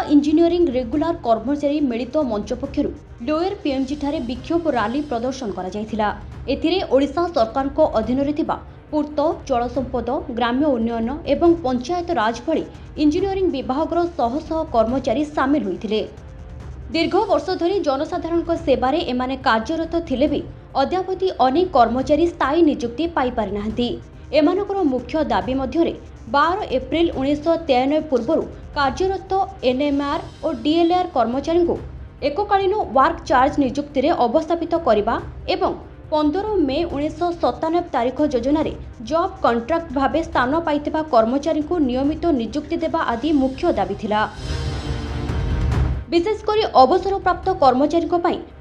Engineering regular कर्मचारी मिलित मंच पक्षरु लोयर पीएमजी ठारे विक्षोभ रैली प्रदर्शन करा जायथिला। एथिरे ओडिशा सरकार को अधीन रे थिबा पूर्त, जल संपद, ग्राम्य उन्नयन एवं पंचायत राज भली इंजीनियरिंग विभागर शह शह कर्मचारी सामिल होइथिले। दीर्घ वर्ष धरी जनसाधारण सेवारे एमाने कार्यरत थिले भी अद्यावधि अनेक कर्मचारी स्थायी नियुक्ति पाई पारि नाहंती। एमानकर मुख्य दाबी मध्यरे 12 एप्रिल 1993 पूर्व कार्यरत एनएमआर और डीएलआर कर्मचारी को एककालीन वर्क चार्ज नियुक्ति रे अवस्थापित करने एवं 15 मे 1997 तारीख योजन जॉब कॉन्ट्रैक्ट भावे स्थान पाइथिबा कर्मचारी को नियमित नियुक्ति देवा आदि मुख्य दाबी थिला। विशेषकर अवसर प्राप्त कर्मचारी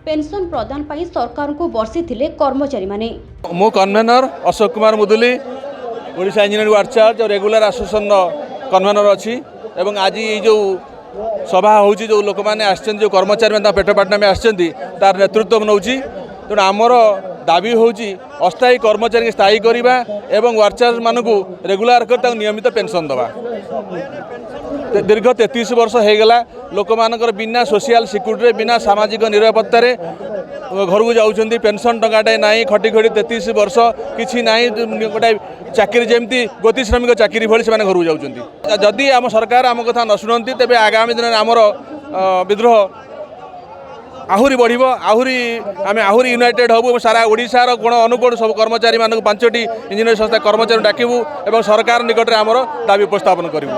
पेंशन प्रदान पाई सरकार को बर्षिथिले कर्मचारी माने। मो convener Ashok Kumar Muduli Odisha engineering work charge और रेगुलर एसोसिएशन कन्वेनर अच्छी एवं आज ये जो सभा होची जो लोक मैंने आछन जो कर्मचारी पेटपाटना में आछन तार नेतृत्व नौची। तेणु आमर दाबी होची अस्थायी कर्मचारी स्थायी करवा एवं वर्क चार्ज मानक रेगुलर कर नियमित पेंशन दवा। दीर्घ 33 वर्ष हो गला लोक मानकर बिना सोशल सिक्यूरिटी बिना सामाजिक निरापत्ता घर को जाऊँच पेंशन टंकाटे ना खटी खटी 33 वर्ष किसी ना गोटे चाकरी जमी गति श्रमिक चाकरी भाई से घर को जाऊँच। जदि आम सरकार आम कथा न शुणती तेज आगामी दिन आमर विद्रोह आहुरी बढ़ आहुरी यूनाइटेड हबू सारा ओडिशार कोण अनुकोण सब कर्मचारी मानक 5टी इंजीनियर संस्था कर्मचारी डाकबू और सरकार निकट में आमर दाबी उपस्थापन करूँ।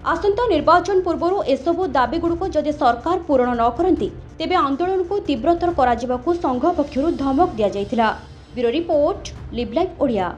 आसंता निर्वाचन पूर्व एसबू दाबीगुड़िक जदि सरकार पूरण न करती तेबे आंदोलन को तीव्रतर करा संघ पक्षरु धमक दिया जायथिला। Bureau report, live live Odia.